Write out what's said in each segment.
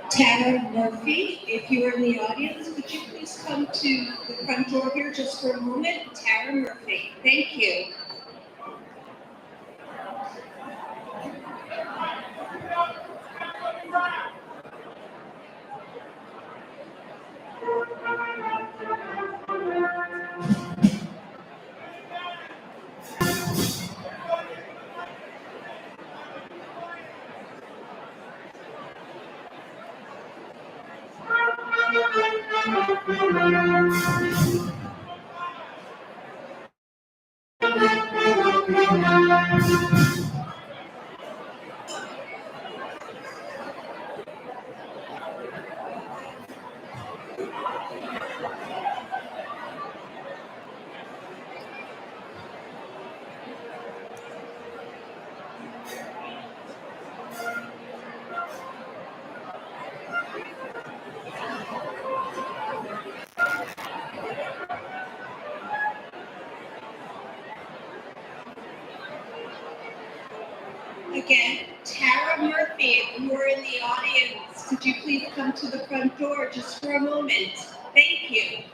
Tanner Murphy, if you're in the audience, would you please come to the front door here just for a moment? Tanner Murphy, thank you. Again, Tara Murphy, if you are in the audience, could you please come to the front door just for a moment? Thank you.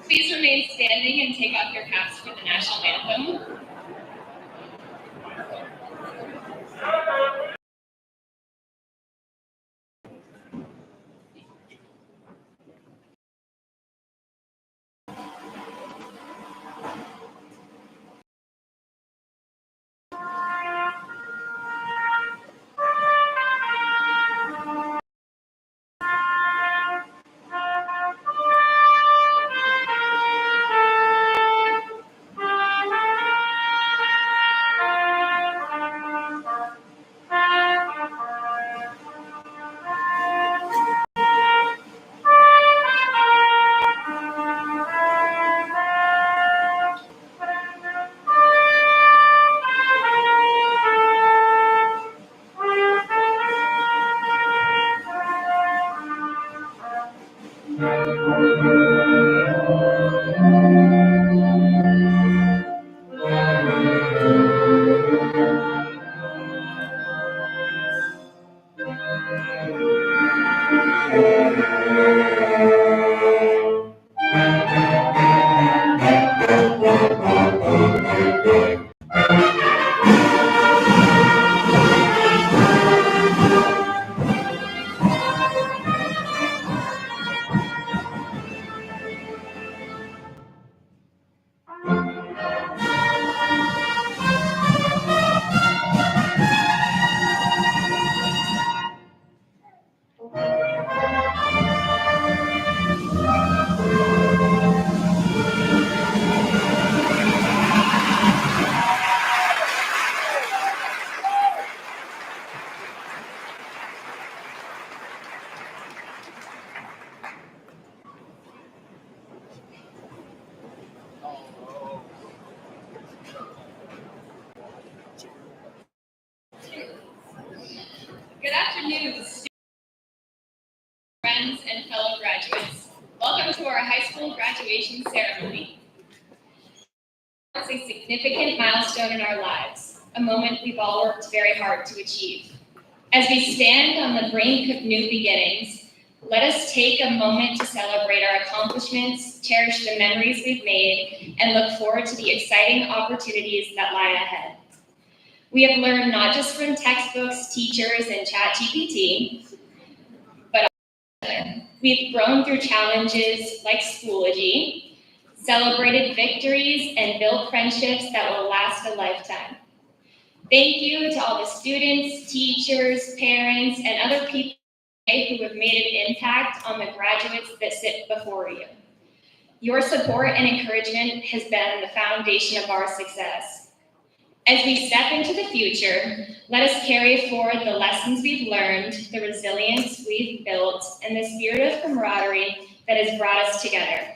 Please remain standing and take off your caps for the national anthem. Good afternoon, friends and fellow graduates. Welcome to our high school graduation ceremony. It's a significant milestone in our lives, a moment we've all worked very hard to achieve. As we stand on the brink of new beginnings, let us take a moment to celebrate our accomplishments, cherish the memories we've made, and look forward to the exciting opportunities that lie ahead. We have learned not just from textbooks, teachers, and ChatGPT, but also we've grown through challenges like Schoology, celebrated victories, and built friendships that will last a lifetime. Thank you to all the students, teachers, parents, and other people who have made an impact on the graduates that sit before you. Your support and encouragement has been the foundation of our success. As we step into the future, let us carry forward the lessons we've learned, the resilience we've built, and the spirit of camaraderie that has brought us together.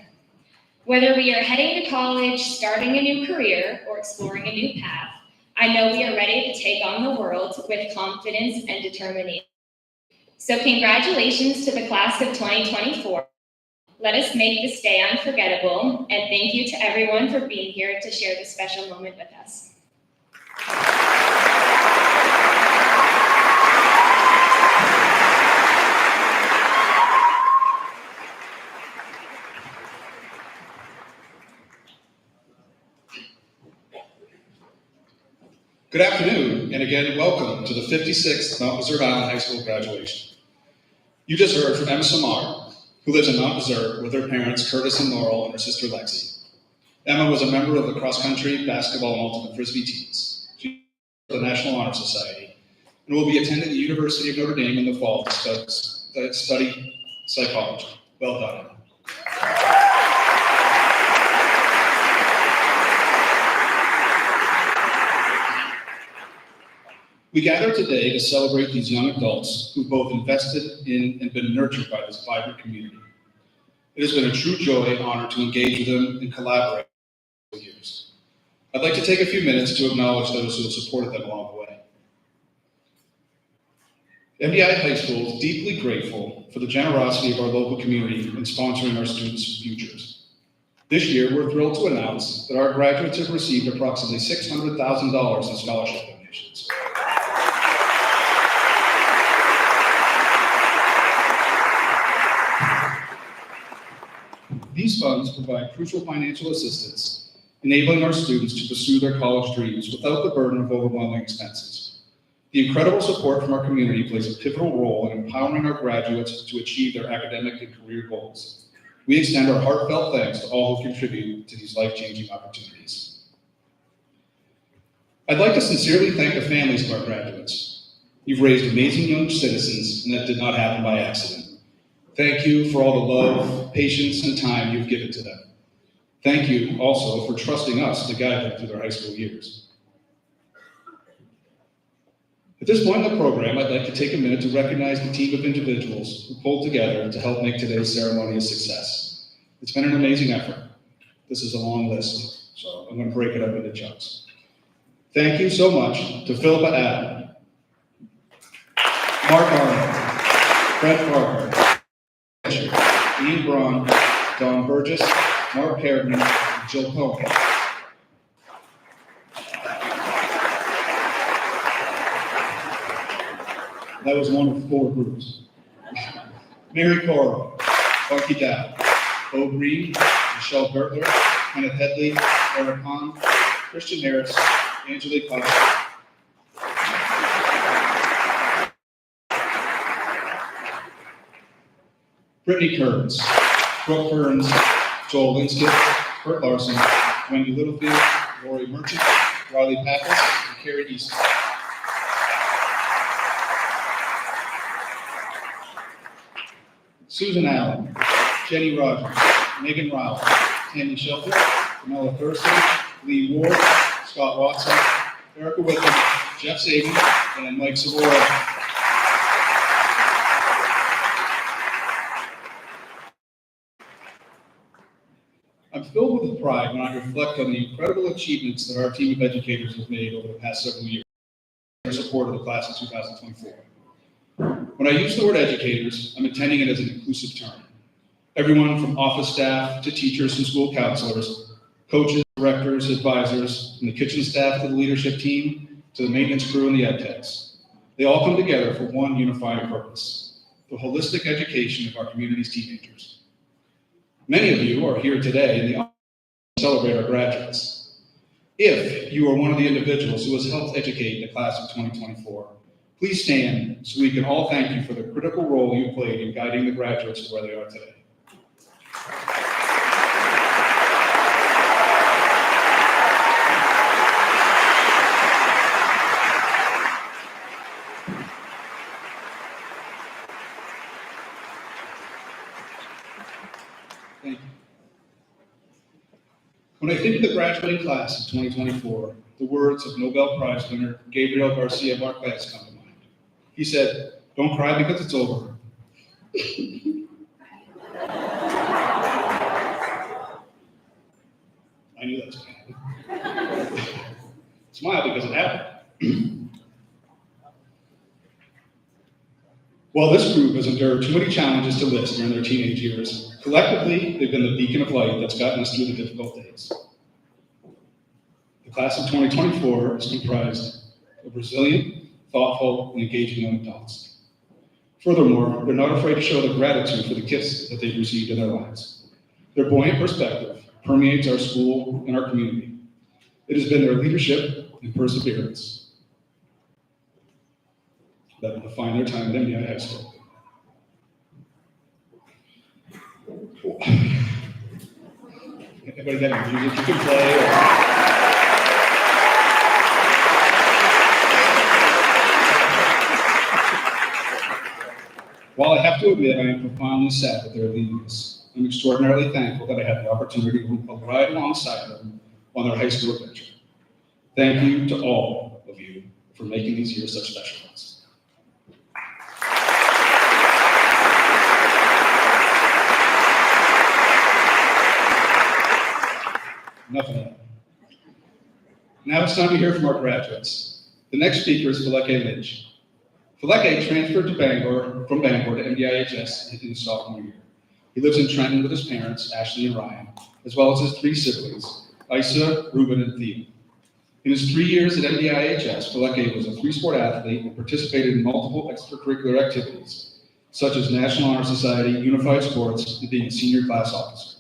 Whether we are heading to college, starting a new career, or exploring a new path, I know we are ready to take on the world with confidence and determination. So congratulations to the class of 2024. Let us make this day unforgettable, and thank you to everyone for being here to share this special moment with us. Good afternoon, and again, welcome to the 56th Mount Desert Island High School graduation. You just heard from Emma Samar, who lives in Mount Desert with her parents, Curtis and Laurel, and her sister, Lexi. Emma was a member of the cross-country, basketball, and ultimate frisbee teams. She is the National Honor Society and will be attending the University of Notre Dame in the fall to study psychology. Well done, Emma. We gather today to celebrate these young adults who both invested in and been nurtured by this vibrant community. It has been a true joy and honor to engage with them and collaborate for years. I'd like to take a few minutes to acknowledge those who have supported them along the way. MDI High School is deeply grateful for the generosity of our local community in sponsoring our students' futures. This year, we're thrilled to announce that our graduates have received approximately $600,000 in scholarship donations. These funds provide crucial financial assistance, enabling our students to pursue their college dreams without the burden of overwhelming expenses. The incredible support from our community plays a pivotal role in empowering our graduates to achieve their academic and career goals. We extend our heartfelt thanks to all who contribute to these life-changing opportunities. I'd like to sincerely thank the families of our graduates. You've raised amazing young citizens, and that did not happen by accident. Thank you for all the love, patience, and time you've given to them. Thank you also for trusting us to guide them through their high school years. At this point in the program, I'd like to take a minute to recognize the team of individuals who pulled together to help make today's ceremony a success. It's been an amazing effort. This is a long list, so I'm going to break it up into chunks. Thank you so much to Philippa Adam, Mark Arnold, Brett Parker, Ian Braun, Don Burgess, Mark Harrigan, and Jill Cohen. That was one of 4 groups. Mary Coral, Bucky Dow, Bo Green, Michelle Gertler, Kenneth Headley, Eric Hahn, Christian Harris, Angelique Foster. Brittany Kearns, Brooke Burns, Joel Linskip, Kurt Larson, Wendy Littlefield, Lori Merchant, Riley Pappas, and Carrie Easton. Susan Allen, Jenny Rogers, Megan Rowell, Tammy Shelton, Camilla Thurston, Lee Ward, Scott Watson, Erica Wickham, Jeff Saban, and Mike Savora. I'm filled with pride when I reflect on the incredible achievements that our team of educators has made over the past several years in support of the class of 2024. When I use the word educators, I'm intending it as an inclusive term. Everyone from office staff to teachers and school counselors, coaches, directors, advisors, from the kitchen staff to the leadership team, to the maintenance crew and the ed techs. They all come together for one unifying purpose, the holistic education of our community's teenagers. Many of you are here today in the honor to celebrate our graduates. If you are one of the individuals who has helped educate the class of 2024, please stand so we can all thank you for the critical role you played in guiding the graduates to where they are today. Thank you. When I think of the graduating class of 2024, the words of Nobel Prize winner Gabriel Garcia Marquez come to mind. He said, "Don't cry because it's over." I knew that was going to happen. Smile because it happened. While this group has endured too many challenges to list during their teenage years, collectively, they've been the beacon of light that's gotten us through the difficult days. The class of 2024 is comprised of resilient, thoughtful, and engaging young adults. Furthermore, they're not afraid to show their gratitude for the gifts that they've received in their lives. Their buoyant perspective permeates our school and our community. It has been their leadership and perseverance that will define their time at MDI High School. Anybody got any music you can play? While I have to admit I am profoundly sad that they're leaving us, I'm extraordinarily thankful that I had the opportunity to ride alongside them on their high school adventure. Thank you to all of you for making these years such special ones. Enough of that. Now it's time to hear from our graduates. The next speaker is Faleke Lynch. Faleke transferred to Bangor from Bangor to MDIHS in his sophomore year. He lives in Trenton with his parents, Ashley and Ryan, as well as his 3 siblings, Isa, Ruben, and Theo. In his 3 years at MDIHS, Faleke was a 3-sport athlete and participated in multiple extracurricular activities, such as National Honor Society, Unified Sports, and being a senior class officer.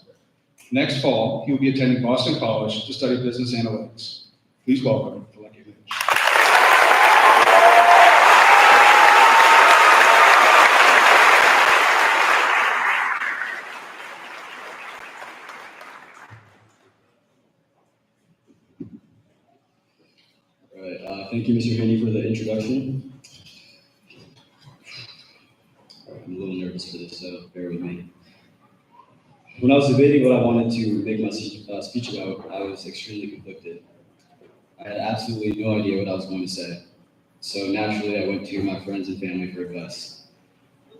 Next fall, he will be attending Boston College to study business analytics. Please welcome Valencia Lynch. All right, thank you, Mr. Haney, for the introduction. I'm a little nervous for this, so bear with me. When I was debating what I wanted to make my speech about, I was extremely conflicted. I had absolutely no idea what I was going to say. So naturally, I went to my friends and family for advice.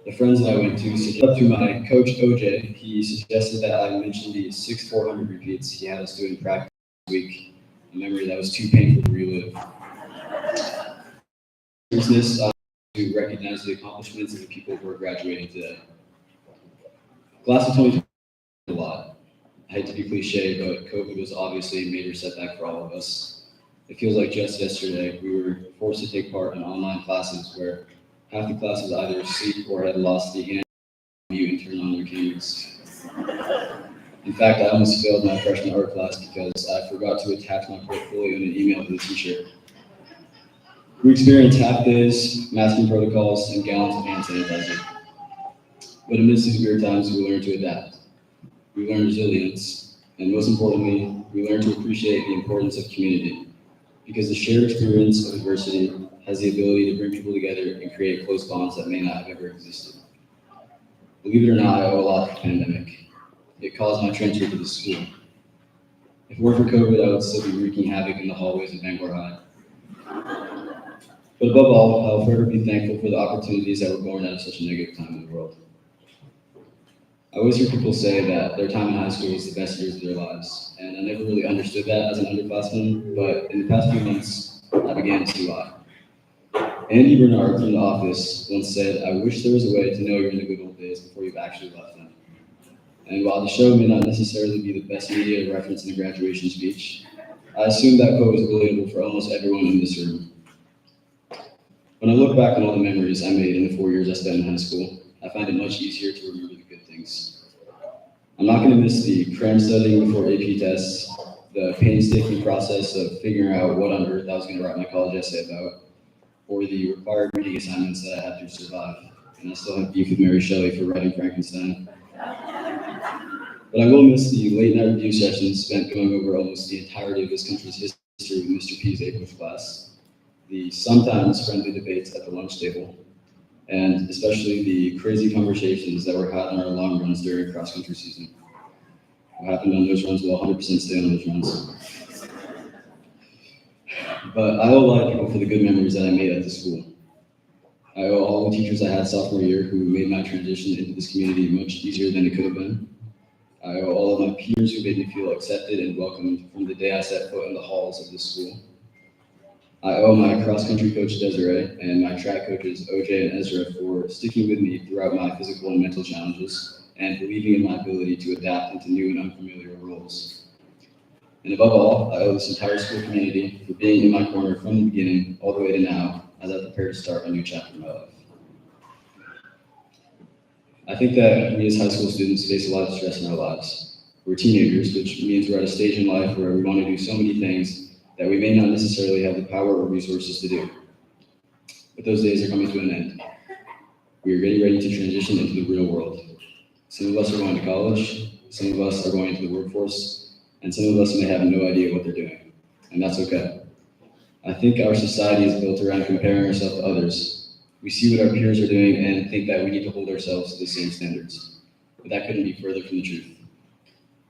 The friends that I went to suggested to my coach, OJ, he suggested that I mention the 6-400 repeats he had us do in practice this week, a memory that was too painful to relive. Business to recognize the accomplishments of the people who are graduating today. Class of 2020 a lot. I hate to be cliche, but COVID was obviously a major setback for all of us. It feels like just yesterday we were forced to take part in online classes where half the class was either asleep or had lost the hand mute and turn on their cameras. In fact, I almost failed my freshman art class because I forgot to attach my portfolio in an email to the teacher. We experienced half days, masking protocols, and gallons of hand sanitizer. But amidst these weird times, we learned to adapt. We learned resilience, and most importantly, we learned to appreciate the importance of community, because the shared experience of adversity has the ability to bring people together and create close bonds that may not have ever existed. Believe it or not, I owe a lot to the pandemic. It caused my transfer to the school. If it weren't for COVID, I would still be wreaking havoc in the hallways of Bangor High. But above all, I'll forever be thankful for the opportunities that were born out of such a negative time in the world. I always hear people say that their time in high school was the best years of their lives, and I never really understood that as an underclassman, but in the past few months, I began to see why. Andy Bernard from The Office once said, "I wish there was a way to know you're in the good old days before you've actually left them." And while the show may not necessarily be the best media to reference in a graduation speech, I assume that quote is relatable for almost everyone in this room. When I look back on all the memories I made in the 4 years I spent in high school, I find it much easier to remember the good things. I'm not going to miss the cram studying before AP tests, the painstaking process of figuring out what on earth I was going to write my college essay about, or the required reading assignments that I had to survive. And I still have beef with Mary Shelley for writing Frankenstein. But I will miss the late night review sessions spent going over almost the entirety of this country's history with Mr. P's English class, the sometimes friendly debates at the lunch table, and especially the crazy conversations that were had on our long runs during cross-country season. What happened on those runs will 100% stay on those runs. But I owe a lot of people for the good memories that I made at the school. I owe all the teachers I had sophomore year who made my transition into this community much easier than it could have been. I owe all of my peers who made me feel accepted and welcomed from the day I set foot in the halls of this school. I owe my cross-country coach Desiree and my track coaches OJ and Ezra for sticking with me throughout my physical and mental challenges and believing in my ability to adapt into new and unfamiliar roles. And above all, I owe this entire school community for being in my corner from the beginning all the way to now as I prepare to start a new chapter in my life. I think that we as high school students face a lot of stress in our lives. We're teenagers, which means we're at a stage in life where we want to do so many things that we may not necessarily have the power or resources to do. But those days are coming to an end. We are getting ready to transition into the real world. Some of us are going to college, some of us are going into the workforce, and some of us may have no idea what they're doing, and that's okay. I think our society is built around comparing ourselves to others. We see what our peers are doing and think that we need to hold ourselves to the same standards, but that couldn't be further from the truth.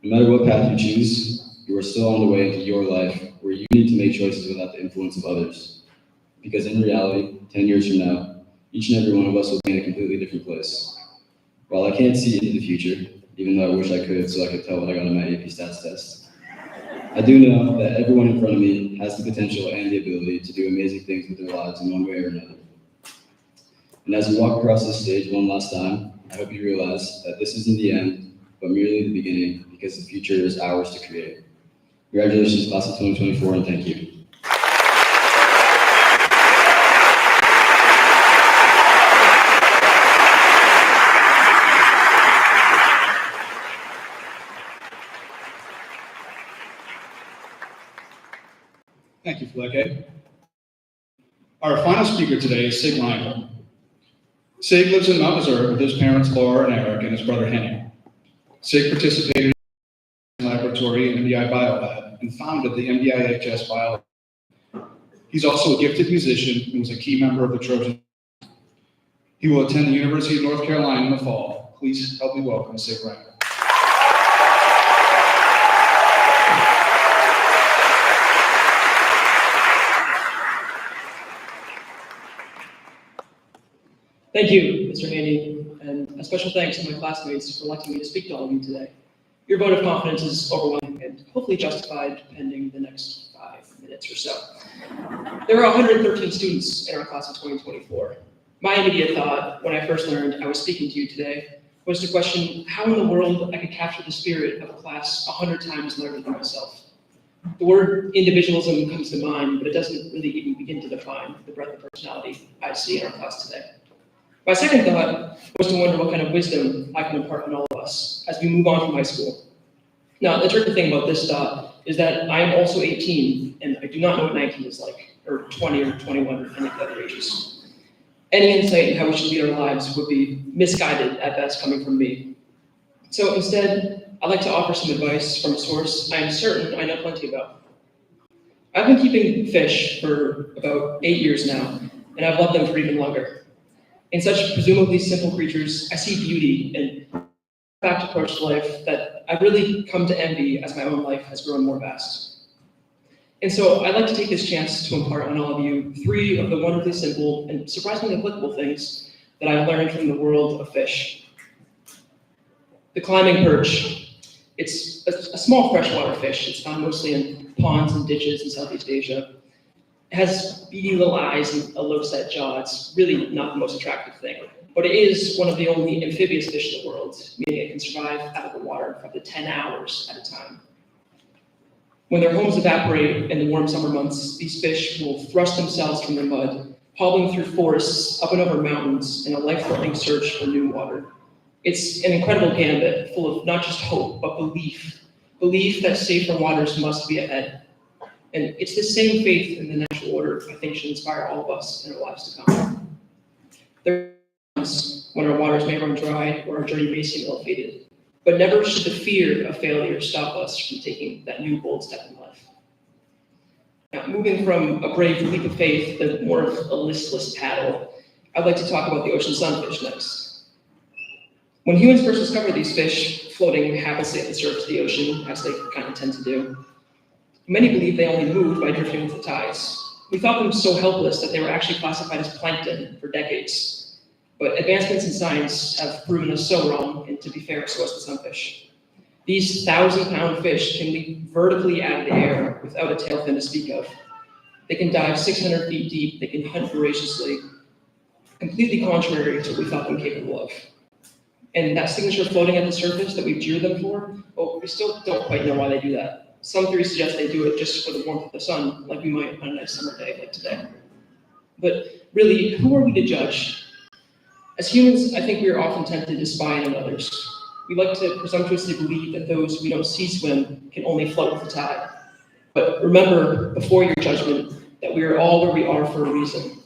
No matter what path you choose, you are still on the way into your life where you need to make choices without the influence of others. Because in reality, 10 years from now, each and every one of us will be in a completely different place. While I can't see into the future, even though I wish I could so I could tell what I got on my AP Stats test, I do know that everyone in front of me has the potential and the ability to do amazing things with their lives in one way or another. And as we walk across this stage one last time, I hope you realize that this isn't the end, but merely the beginning, because the future is ours to create. Congratulations, class of 2024, and thank you. Thank you, Fleke. Our final speaker today is Sig Reinhold. Sig lives in Mount Desert with his parents Laura and Eric and his brother Henny. Sig participated in the laboratory in MBI Biolab and founded the MBIHS Biolab. He's also a gifted musician and was a key member of the Trojan. He will attend the University of North Carolina in the fall. Please help me welcome Sig Reinhold. Thank you, Mr. Haney, and a special thanks to my classmates for electing me to speak to all of you today. Your vote of confidence is overwhelming and hopefully justified pending the next 5 minutes or so. There are 113 students in our class of 2024. My immediate thought when I first learned I was speaking to you today was to question how in the world I could capture the spirit of a class 100 times larger than myself. The word individualism comes to mind, but it doesn't really even begin to define the breadth of personality I see in our class today. My second thought was to wonder what kind of wisdom I can impart on all of us as we move on from high school. Now, the tricky thing about this thought is that I am also 18, and I do not know what 19 is like, or 20 or 21 or any of the other ages. Any insight in how we should lead our lives would be misguided at best coming from me. So instead, I'd like to offer some advice from a source I am certain I know plenty about. I've been keeping fish for about 8 years now, and I've loved them for even longer. In such presumably simple creatures, I see beauty and fact approach to life that I've really come to envy as my own life has grown more vast. And so I'd like to take this chance to impart on all of you 3 of the wonderfully simple and surprisingly applicable things that I've learned from the world of fish. The climbing perch. It's a small freshwater fish. It's found mostly in ponds and ditches in Southeast Asia. It has beady little eyes and a low-set jaw. It's really not the most attractive thing, but it is one of the only amphibious fish in the world, meaning it can survive out of the water for up to 10 hours at a time. When their homes evaporate in the warm summer months, these fish will thrust themselves from the mud, hobbling through forests, up and over mountains, in a life-threatening search for new water. It's an incredible gambit, full of not just hope, but belief. Belief that safer waters must be ahead. And it's the same faith in the natural order I think should inspire all of us in our lives to come. There are times when our waters may run dry or our journey may seem ill-fated, but never should the fear of failure stop us from taking that new bold step in life. Now, moving from a brave leap of faith to more of a listless paddle, I'd like to talk about the ocean sunfish next. When humans first discovered these fish floating haplessly at the surface of the ocean, as they kind of tend to do, many believed they only moved by drifting with the tides. We thought them so helpless that they were actually classified as plankton for decades. But advancements in science have proven us so wrong, and to be fair, so has the sunfish. These 1,000-pound fish can leap vertically out of the air without a tail fin to speak of. They can dive 600 feet deep, they can hunt voraciously, completely contrary to what we thought them capable of. And that signature floating at the surface that we've jeered them for, well, we still don't quite know why they do that. Some theories suggest they do it just for the warmth of the sun, like we might on a nice summer day like today. But really, who are we to judge? As humans, I think we are often tempted to spy on others. We like to presumptuously believe that those we don't see swim can only float with the tide. But remember, before your judgment, that we are all where we are for a reason.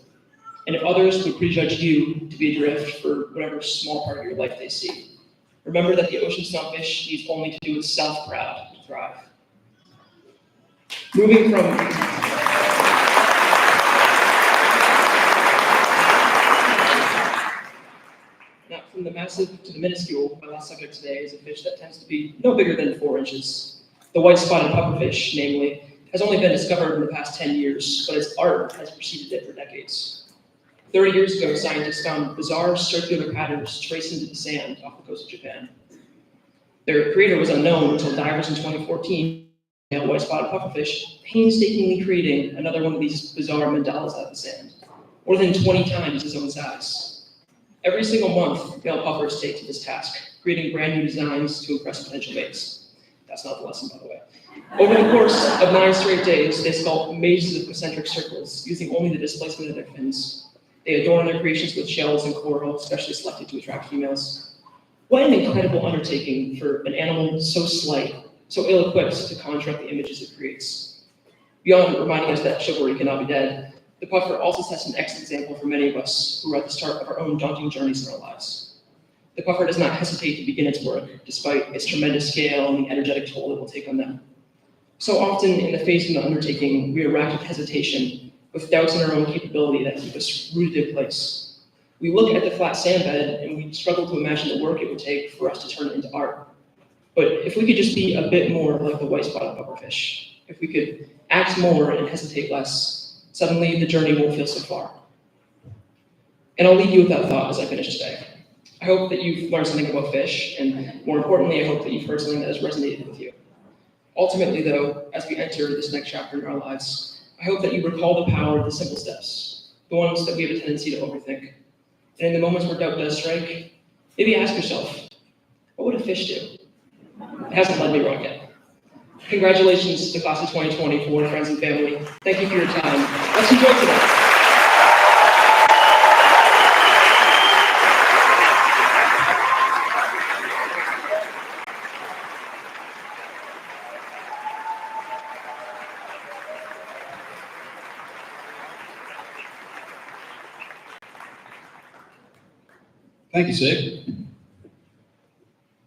And if others would prejudge you to be adrift for whatever small part of your life they see, remember that the ocean sunfish needs only to do itself proud to thrive. Moving from the massive to the minuscule, my last subject today is a fish that tends to be no bigger than 4 inches. The white-spotted pufferfish, namely, has only been discovered in the past 10 years, but its art has preceded it for decades. 30 years ago, scientists found bizarre circular patterns traced into the sand off the coast of Japan. Their creator was unknown until divers in 2014 found white-spotted pufferfish painstakingly creating another one of these bizarre mandalas out of the sand, more than 20 times his own size. Every single month, male puffers take to this task, creating brand new designs to impress potential mates. That's not the lesson, by the way. Over the course of 9 straight days, they sculpt mazes of concentric circles, using only the displacement of their fins. They adorn their creations with shells and coral, specially selected to attract females. What an incredible undertaking for an animal so slight, so ill-equipped to conjure up the images it creates. Beyond reminding us that chivalry cannot be dead, the Puffer also sets an excellent example for many of us who are at the start of our own daunting journeys in our lives. The Puffer does not hesitate to begin its work, despite its tremendous scale and the energetic toll it will take on them. So often, in the face of the undertaking, we are racked with hesitation, with doubts in our own capability that keep us rooted in place. We look at the flat sand bed and we struggle to imagine the work it would take for us to turn it into art. But if we could just be a bit more like the white-spotted pufferfish, if we could act more and hesitate less, suddenly the journey won't feel so far. And I'll leave you with that thought as I finish today. I hope that you've learned something about fish, and more importantly, I hope that you've heard something that has resonated with you. Ultimately, though, as we enter this next chapter in our lives, I hope that you recall the power of the simple steps, the ones that we have a tendency to overthink. And in the moments where doubt does strike, maybe ask yourself, what would a fish do? It hasn't led me wrong yet. Congratulations to the class of 2024, friends and family. Thank you for your time. Let's enjoy today. Thank you, Sig.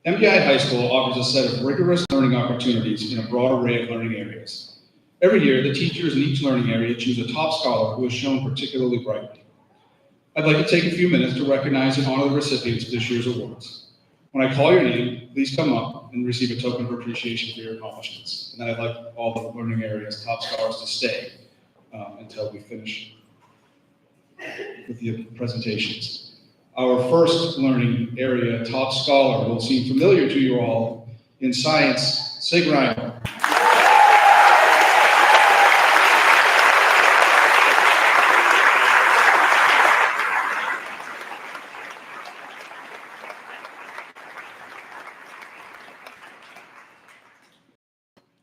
MPI High School offers a set of rigorous learning opportunities in a broad array of learning areas. Every year, the teachers in each learning area choose a top scholar who has shown particularly brightly. I'd like to take a few minutes to recognize and honor the recipients of this year's awards. When I call your name, please come up and receive a token of appreciation for your accomplishments. And then I'd like all the learning areas top scholars to stay until we finish with the presentations. Our first learning area top scholar will seem familiar to you all in science, Sig Reinhold.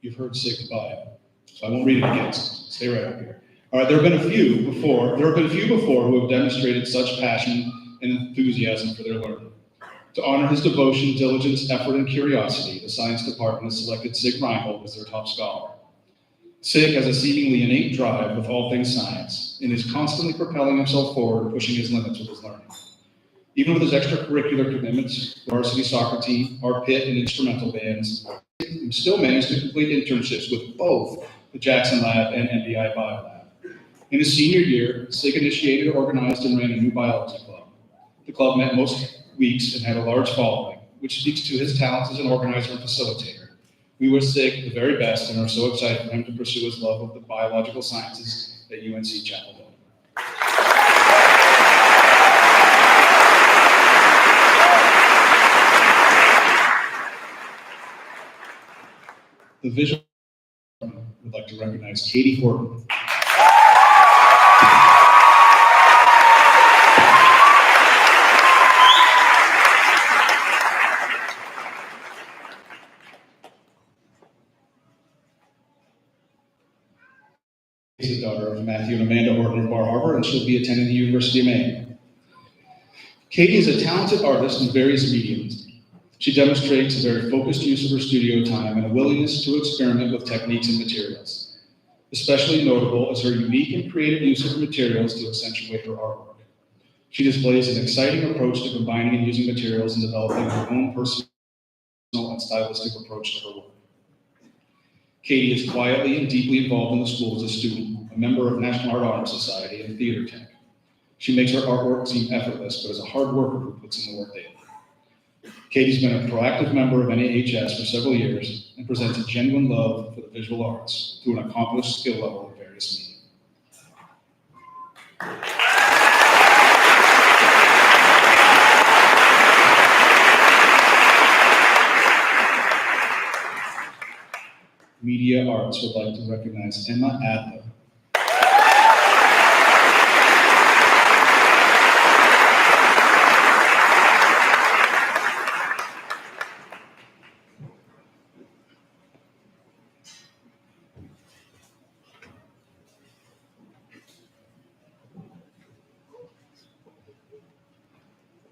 You've heard Sig's bio, so I won't read it again. Stay right up here. All right, there have been a few before who have demonstrated such passion and enthusiasm for their learning. To honor his devotion, diligence, effort, and curiosity, the science department has selected Sig Reinhold as their top scholar. Sig has a seemingly innate drive with all things science and is constantly propelling himself forward and pushing his limits with his learning. Even with his extracurricular commitments, varsity soccer team, our pit, and instrumental bands, he still managed to complete internships with both the Jackson Lab and NBI Biolab. In his senior year, Sig initiated, organized, and ran a new biology club. The club met most weeks and had a large following, which speaks to his talents as an organizer and facilitator. We wish Sig the very best and are so excited for him to pursue his love of the biological sciences at UNC Chapel Hill. The visual would like to recognize Katie Horton. She's the daughter of Matthew and Amanda Horton of Bar Harbor, and she'll be attending the University of Maine. Katie is a talented artist in various mediums. She demonstrates a very focused use of her studio time and a willingness to experiment with techniques and materials. Especially notable is her unique and creative use of materials to accentuate her artwork. She displays an exciting approach to combining and using materials and developing her own personal and stylistic approach to her work. Katie is quietly and deeply involved in the school as a student, a member of National Art Honor Society and Theater Tech. She makes her artwork seem effortless, but is a hard worker who puts in the work daily. Katie's been a proactive member of NAHS for several years and presents a genuine love for the visual arts through an accomplished skill level in various media. Media Arts would like to recognize Emma Adler.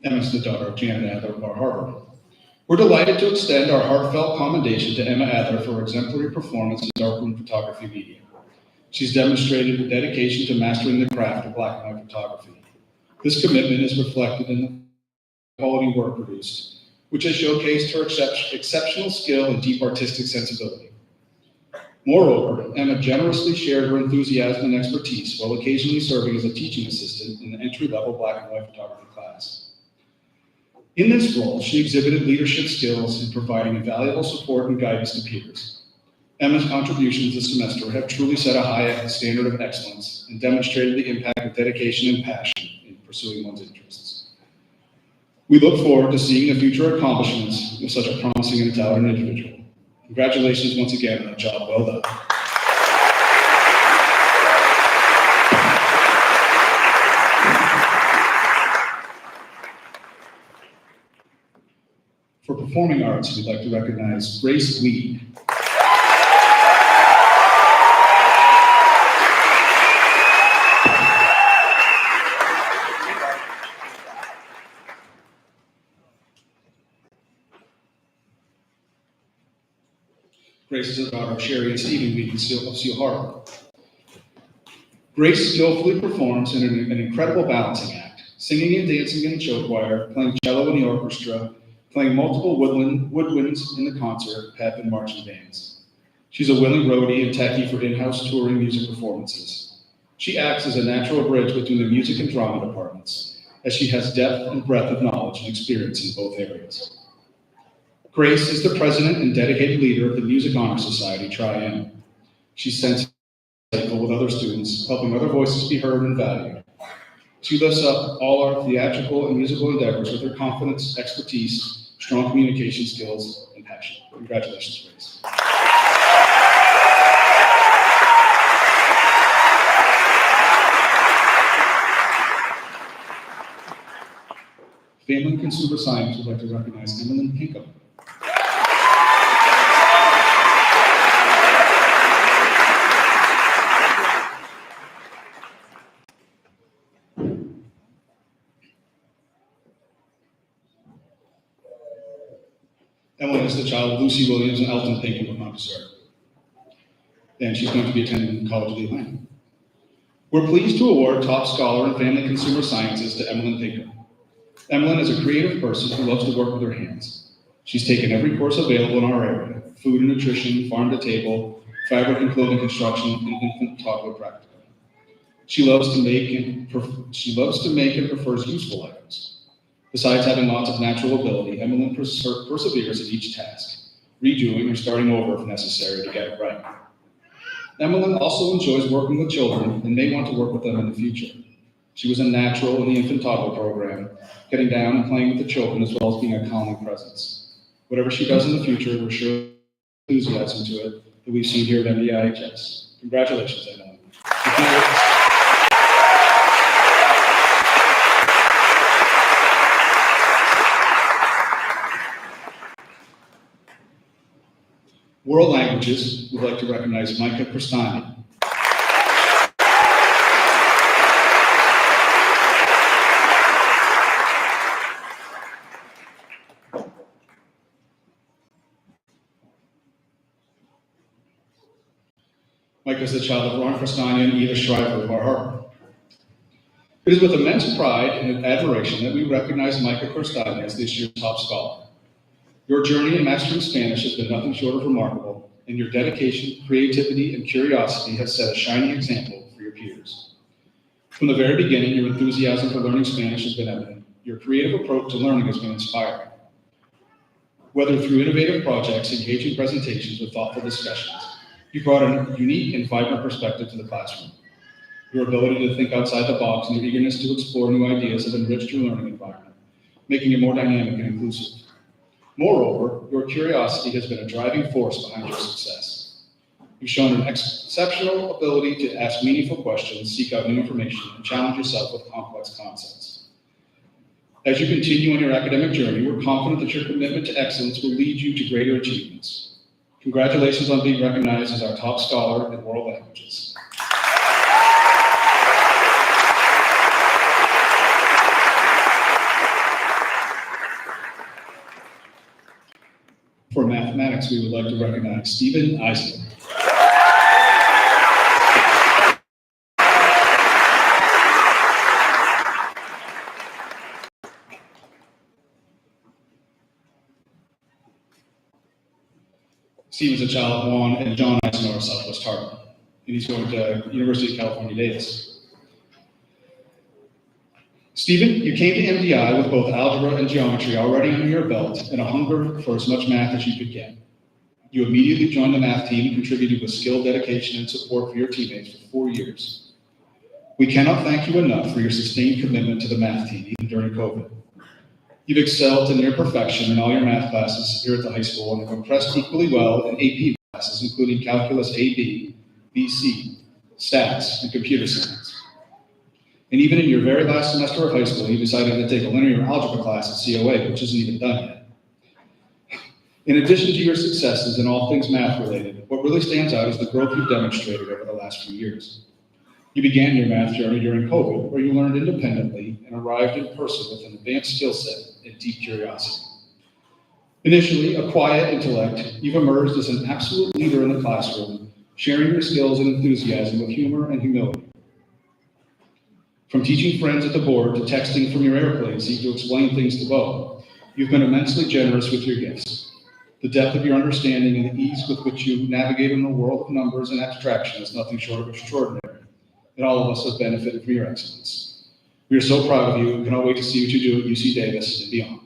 Emma's the daughter of Janet Adler of Bar Harbor. We're delighted to extend our heartfelt commendation to Emma Adler for her exemplary performance in darkroom photography media. She's demonstrated a dedication to mastering the craft of black and white photography. This commitment is reflected in the quality work produced, which has showcased her exceptional skill and deep artistic sensibility. Moreover, Emma generously shared her enthusiasm and expertise while occasionally serving as a teaching assistant in the entry-level black and white photography class. In this role, she exhibited leadership skills in providing invaluable support and guidance to peers. Emma's contributions this semester have truly set a high standard of excellence and demonstrated the impact of dedication and passion in pursuing one's interests. We look forward to seeing the future accomplishments of such a promising and talented individual. Congratulations once again on a job well done. For performing arts, we'd like to recognize Grace Weed. Grace is the daughter of Sherry and Stephen Weed of Seal Harbor. Grace skillfully performs in an incredible balancing act, singing and dancing in the show choir, playing cello in the orchestra, playing multiple woodwinds in the concert, pep, and marching bands. She's a willing roadie and techie for in-house touring music performances. She acts as a natural bridge between the music and drama departments, as she has depth and breadth of knowledge and experience in both areas. Grace is the president and dedicated leader of the Music Honor Society, Tri-M. She's sensitive with other students, helping other voices be heard and valued. She lifts up all our theatrical and musical endeavors with her confidence, expertise, strong communication skills, and passion. Congratulations, Grace. Family and Consumer Science would like to recognize Emmeline Pinkham. Emmeline is the child of Lucy Williams and Elton Pinkham of Mount Desert. And she's going to be attending College of the Atlantic. We're pleased to award Top Scholar in Family Consumer Sciences to Emmeline Pinkham. Emmeline is a creative person who loves to work with her hands. She's taken every course available in our area: food and nutrition, farm to table, fabric and clothing construction, and infant toddler practicum. She loves to make and prefers useful items. Besides having lots of natural ability, Emmeline perseveres at each task, redoing or starting over if necessary to get it right. Emmeline also enjoys working with children and may want to work with them in the future. She was a natural in the infant toddler program, getting down and playing with the children as well as being a calming presence. Whatever she does in the future, we're sure enthusiasm to it that we've seen here at MDIHS. Congratulations, Emmeline. World Languages would like to recognize Micah Pristani. Micah is the child of Ron Pristani and Eva Shriver of Bar Harbor. It is with immense pride and admiration that we recognize Micah Pristani as this year's top scholar. Your journey in mastering Spanish has been nothing short of remarkable, and your dedication, creativity, and curiosity has set a shining example for your peers. From the very beginning, your enthusiasm for learning Spanish has been evident. Your creative approach to learning has been inspiring. Whether through innovative projects, engaging presentations, or thoughtful discussions, you brought a unique and vibrant perspective to the classroom. Your ability to think outside the box and your eagerness to explore new ideas have enriched your learning environment, making it more dynamic and inclusive. Moreover, your curiosity has been a driving force behind your success. You've shown an exceptional ability to ask meaningful questions, seek out new information, and challenge yourself with complex concepts. As you continue on your academic journey, we're confident that your commitment to excellence will lead you to greater achievements. Congratulations on being recognized as our top scholar in world languages. For mathematics, we would like to recognize Stephen Eisler. Stephen's a child of Juan and John Eisenhower, Southwest Harbor, and he's going to University of California, Davis. Stephen, you came to MDI with both algebra and geometry already under your belt and a hunger for as much math as you could get. You immediately joined the math team and contributed with skill, dedication, and support for your teammates for 4 years. We cannot thank you enough for your sustained commitment to the math team, even during COVID. You've excelled to near perfection in all your math classes here at the high school and have impressed equally well in AP classes, including Calculus AB, BC, Stats, and Computer Science. And even in your very last semester of high school, you decided to take a linear algebra class at COA, which isn't even done yet. In addition to your successes in all things math related, what really stands out is the growth you've demonstrated over the last few years. You began your math journey during COVID, where you learned independently and arrived in person with an advanced skill set and deep curiosity. Initially, a quiet intellect, you've emerged as an absolute leader in the classroom, sharing your skills and enthusiasm with humor and humility. From teaching friends at the board to texting from your airplane seat to explain things to Bo, you've been immensely generous with your gifts. The depth of your understanding and the ease with which you navigate in the world of numbers and abstraction is nothing short of extraordinary, and all of us have benefited from your excellence. We are so proud of you and cannot wait to see what you do at UC Davis and beyond.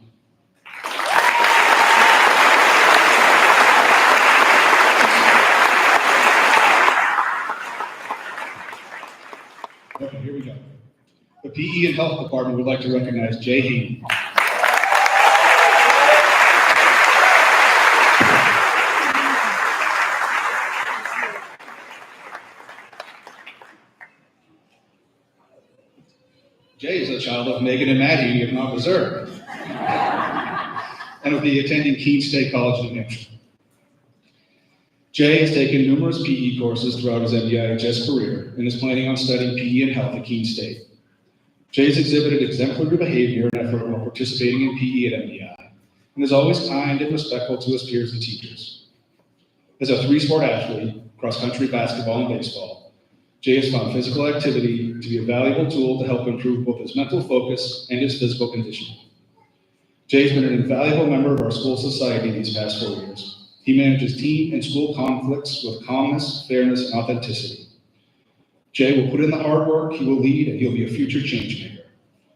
Okay, here we go. The PE and Health Department would like to recognize Jay Hayden. Jay is a child of Megan and Maddie of Mount Reserve and will be attending Keene State College, New Hampshire. Jay has taken numerous PE courses throughout his MDIHS career and is planning on studying PE and Health at Keene State. Jay has exhibited exemplary behavior and effort while participating in PE at MDI and is always kind and respectful to his peers and teachers. As a three-sport athlete, cross-country basketball and baseball, Jay has found physical activity to be a valuable tool to help improve both his mental focus and his physical condition. Jay has been an invaluable member of our school society these past 4 years. He manages team and school conflicts with calmness, fairness, and authenticity. Jay will put in the hard work, he will lead, and he'll be a future change maker.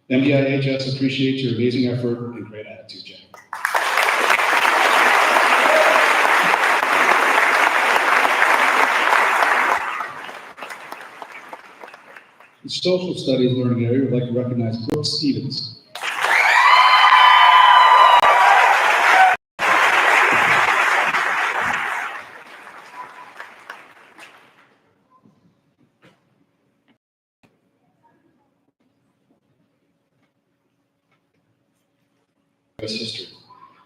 MDIHS appreciates your amazing effort and great attitude, Jay. The social studies learning area would like to recognize Brooke Stevens. History,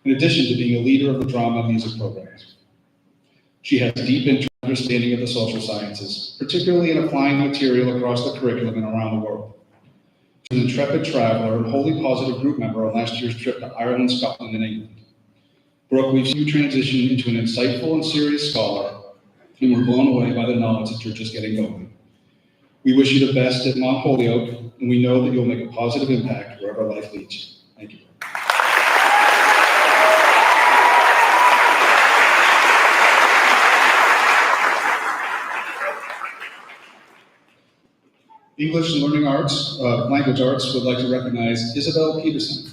in addition to being a leader of the drama and music programs. She has deep understanding of the social sciences, particularly in applying material across the curriculum and around the world. She's an intrepid traveler and wholly positive group member on last year's trip to Ireland, Scotland, and England. Brooke, we've seen you transition into an insightful and serious scholar, and we're blown away by the knowledge that you're just getting going. We wish you the best at Mount Holyoke, and we know that you'll make a positive impact wherever life leads you. Thank you. English and Learning Arts, Language Arts would like to recognize Isabel Peterson.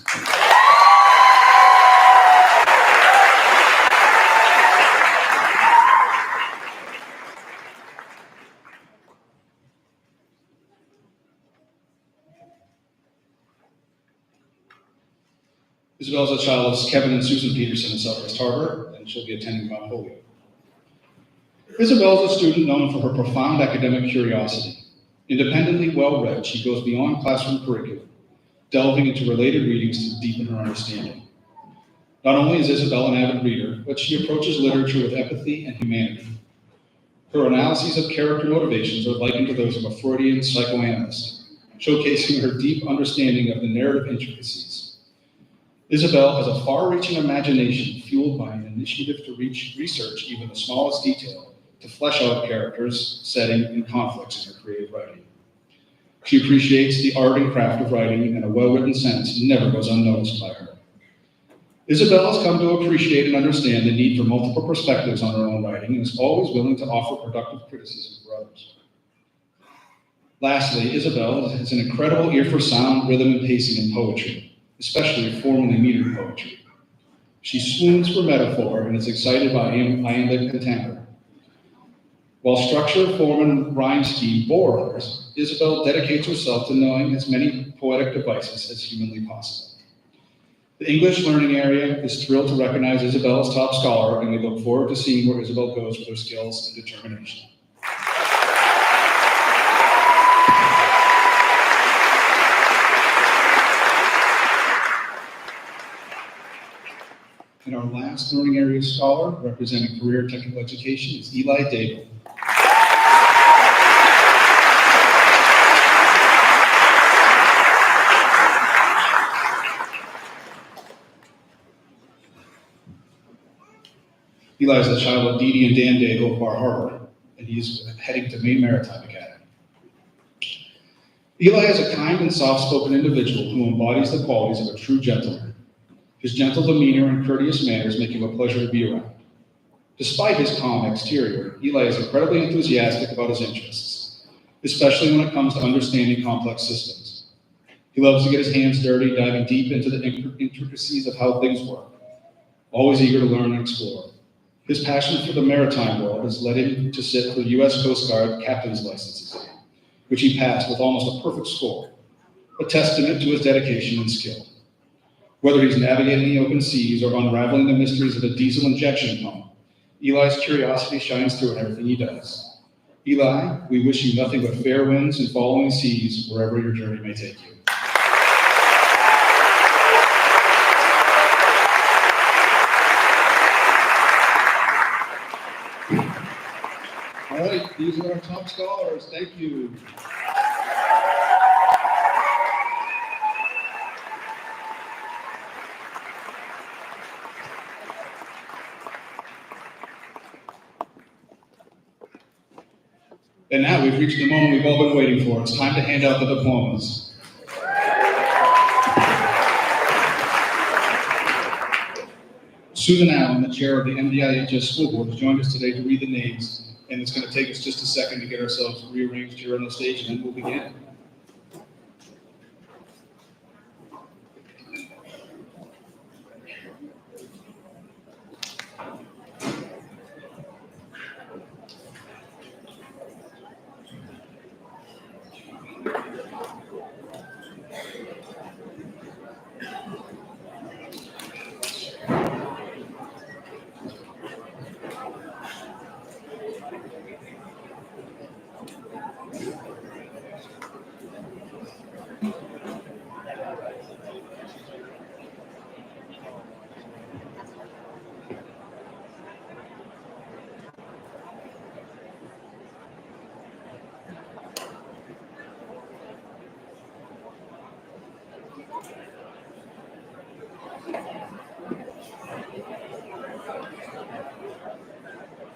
Isabel is a child of Kevin and Susan Peterson in Southwest Harbor, and she'll be attending Mount Holyoke. Isabel is a student known for her profound academic curiosity. Independently well-read, she goes beyond classroom curriculum, delving into related readings to deepen her understanding. Not only is Isabel an avid reader, but she approaches literature with empathy and humanity. Her analyses of character motivations are likened to those of a Freudian psychoanalyst, showcasing her deep understanding of the narrative intricacies. Isabel has a far-reaching imagination fueled by an initiative to research even the smallest detail to flesh out characters, setting, and conflicts in her creative writing. She appreciates the art and craft of writing, and a well-written sentence never goes unnoticed by her. Isabel has come to appreciate and understand the need for multiple perspectives on her own writing and is always willing to offer productive criticism for others. Lastly, Isabel has an incredible ear for sound, rhythm, and pacing in poetry, especially formally metered poetry. She swoons for metaphor and is excited by iambic pentameter. While structure, form, and rhyme scheme bore others, Isabel dedicates herself to knowing as many poetic devices as humanly possible. The English learning area is thrilled to recognize Isabel as top scholar, and we look forward to seeing where Isabel goes with her skills and determination. And our last learning area scholar representing career technical education is Eli Daigle. Eli is the child of Dee Dee and Dan Daigle of Bar Harbor, and he's heading to Maine Maritime Academy. Eli is a kind and soft-spoken individual who embodies the qualities of a true gentleman. His gentle demeanor and courteous manners make him a pleasure to be around. Despite his calm exterior, Eli is incredibly enthusiastic about his interests, especially when it comes to understanding complex systems. He loves to get his hands dirty, diving deep into the intricacies of how things work, always eager to learn and explore. His passion for the maritime world has led him to sit for the U.S. Coast Guard captain's license exam, which he passed with almost a perfect score, a testament to his dedication and skill. Whether he's navigating the open seas or unraveling the mysteries of a diesel injection pump, Eli's curiosity shines through in everything he does. Eli, we wish you nothing but fair winds and following seas wherever your journey may take you. All right, these are our top scholars. Thank you. And now we've reached the moment we've all been waiting for. It's time to hand out the diplomas. Susan Allen, the chair of the MDIHS School Board, has joined us today to read the names, and it's going to take us just a second to get ourselves rearranged here on the stage, and then we'll begin.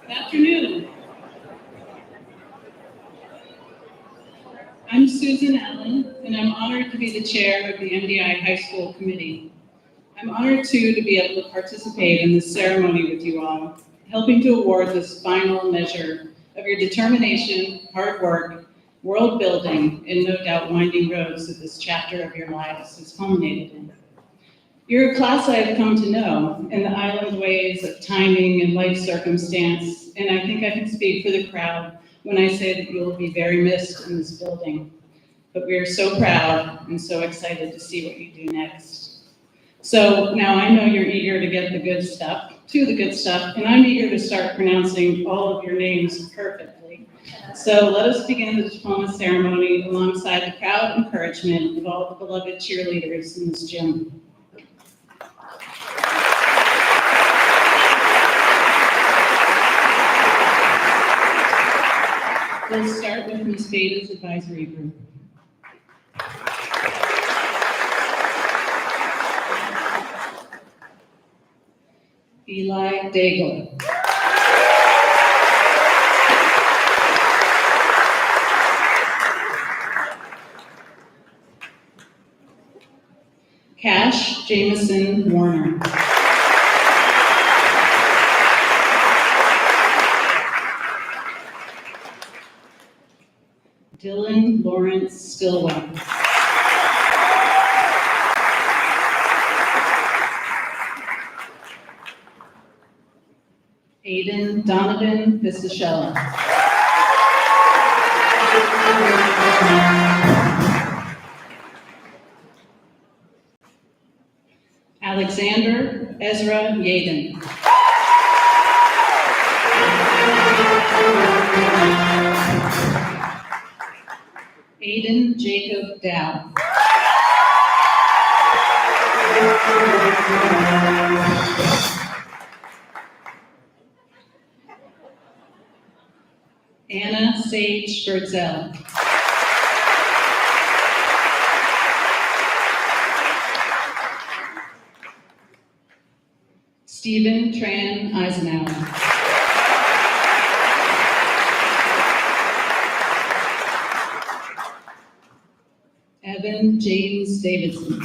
Good afternoon. I'm Susan Allen, and I'm honored to be the chair of the MDI High School Committee. I'm honored too to be able to participate in this ceremony with you all, helping to award this final measure of your determination, hard work, world building, and no doubt winding roads that this chapter of your lives has culminated in. You're a class I have come to know in the island ways of timing and life circumstance, and I think I can speak for the crowd when I say that you will be very missed in this building. But we are so proud and so excited to see what you do next. So now I know you're eager to get the good stuff, and I'm eager to start pronouncing all of your names perfectly. So let us begin the diploma ceremony alongside the proud encouragement of all the beloved cheerleaders in this gym. We'll start with Ms. Beda's advisory group. Eli Daigle. Cash Jameson Warner. Dylan Lawrence Stillwell. Aiden Donovan Visicella. Alexander Ezra Yaden. Aiden Jacob Dow. Anna Sage Bertzel. Stephen Tran Eisenhower. Evan James Davidson.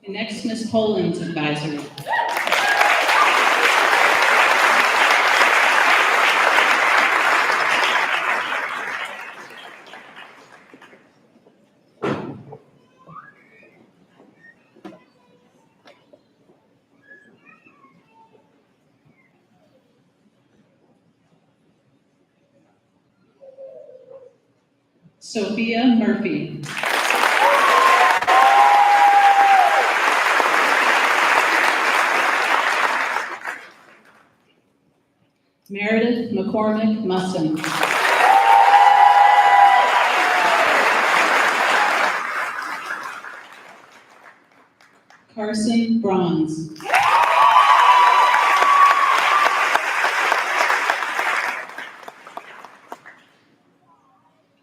And next, Ms. Poland's advisory. Sophia Murphy. Meredith McCormick Musson. Carson Bronze.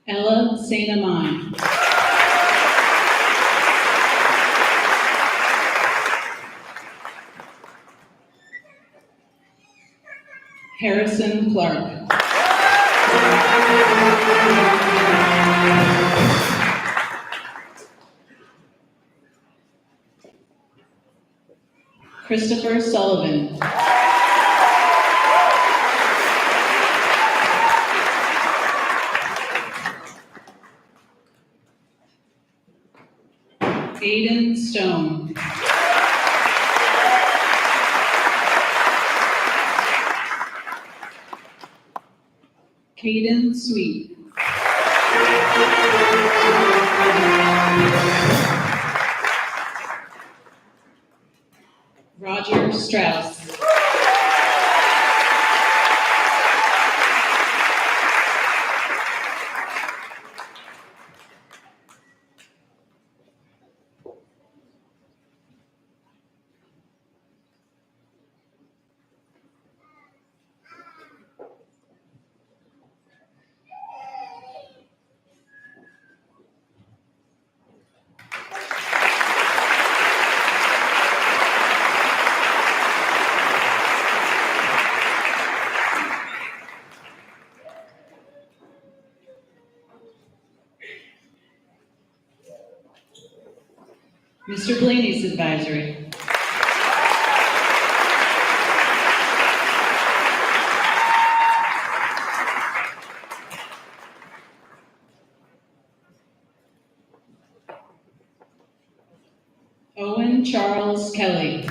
Ella St. Amand. Harrison Clark. Christopher Sullivan. Aiden Stone. Caden Sweet. Roger Strauss. Mr. Blaney's advisory. Owen Charles Kelly.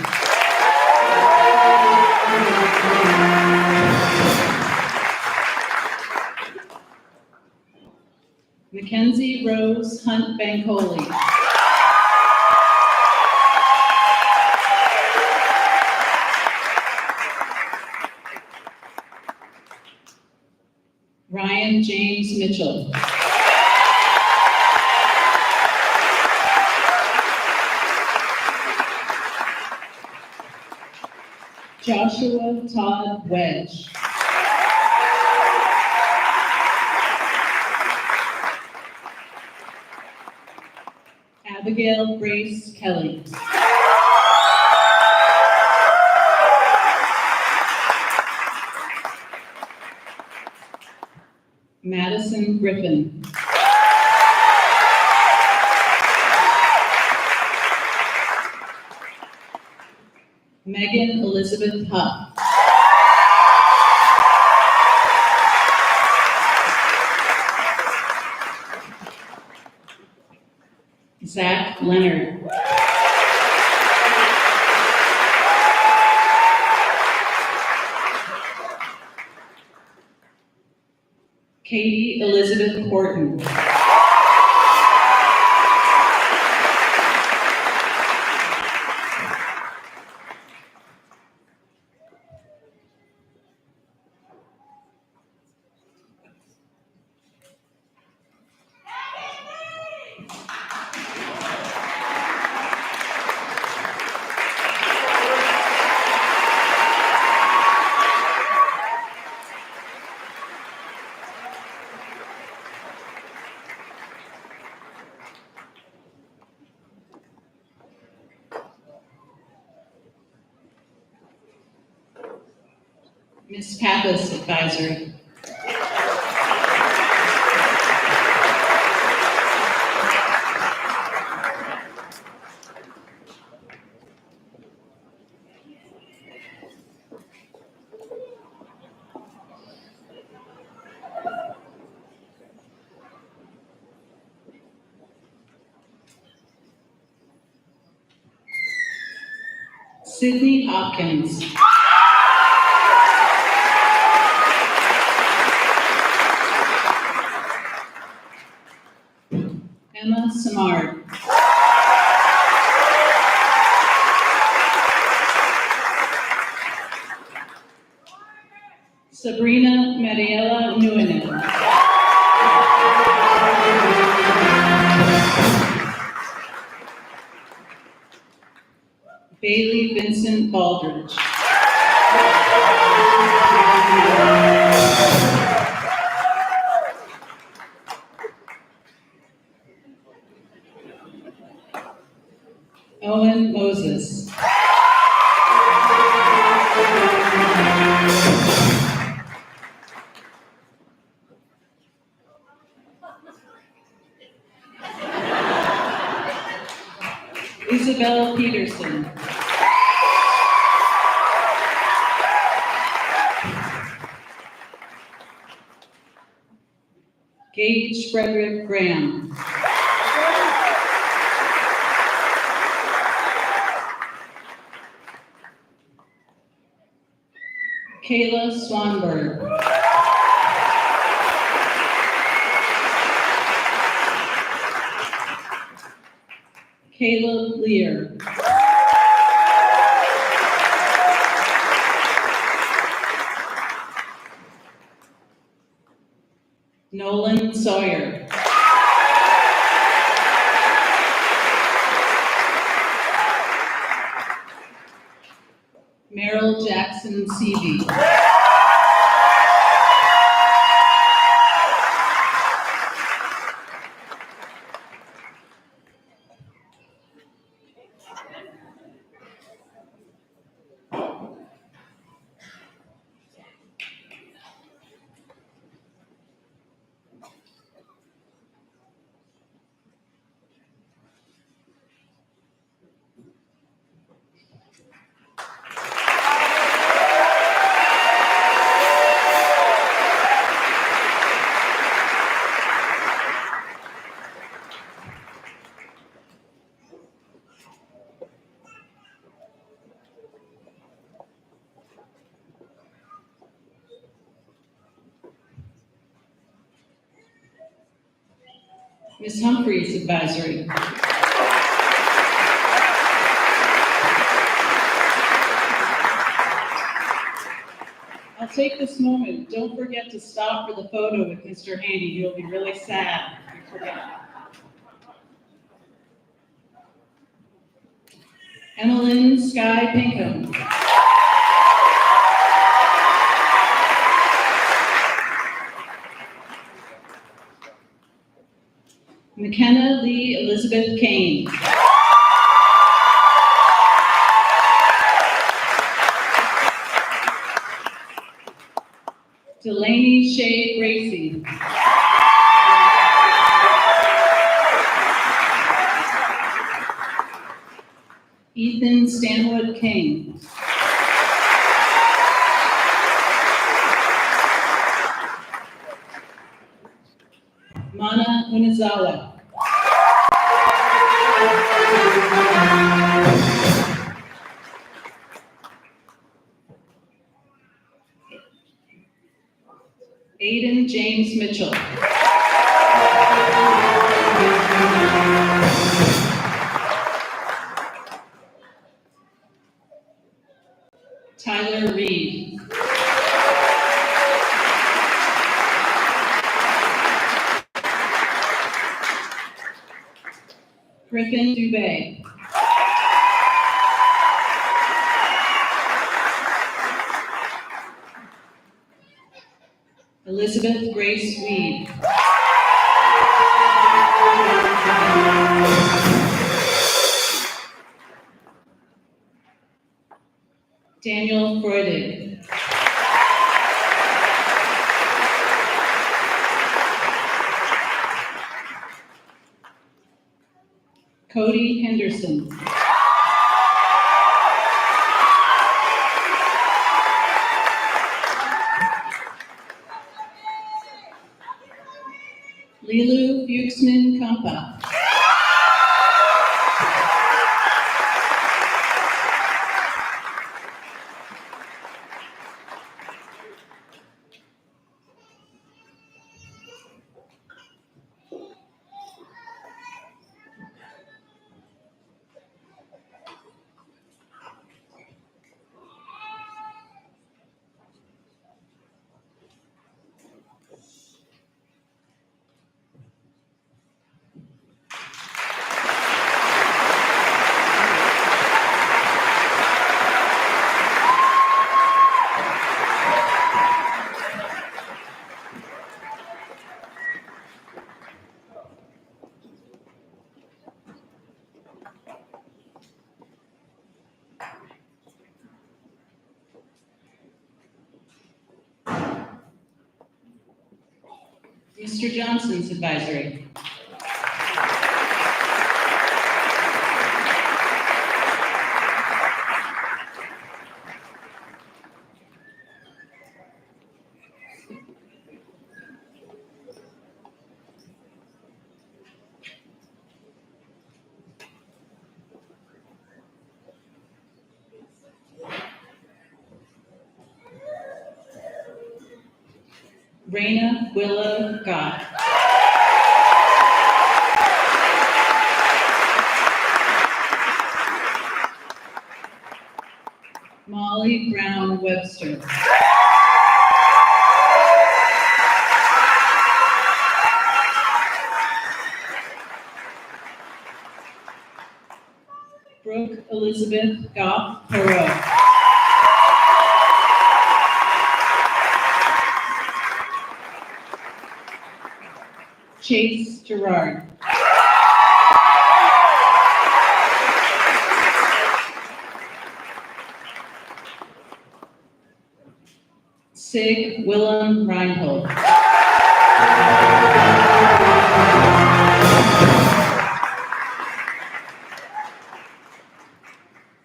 Mackenzie Rose Hunt Bancoli. Mitchell. Joshua Todd Wedge. Abigail Grace Kelly. Madison Griffin. Megan Elizabeth Huff. Zach Leonard. Katie Elizabeth Horton. Ms. Pappas Advisory. Sydney Hopkins. Emma Samard. Sabrina Mariela Nuinen. Bailey Vincent Baldridge. Owen Moses. Isabella Peterson. Gage Frederick Graham. Kayla Swanberg. Caleb Lear. Nolan Sawyer. Merrill Jackson Seavey. Ms. Humphries Advisory. take this moment, don't forget to stop for the photo with Mr. Haney. You'll be really sad if you forget. Emmeline Sky Pinkham. McKenna Lee Elizabeth Kane. Delaney Shea Gracie. Ethan Stanwood King. Mana Unazawa. Aiden James Mitchell. Tyler Reed. Griffin Dubé. Elizabeth Grace Weed. Daniel Freudig. Cody Henderson. Lilu Fuchsman Kampa. Mr. Johnson's advisory. Raina Willow Gott. Molly Brown Webster. Brooke Elizabeth Goff Perot. Chase Gerard. Sig Willem Reinhold.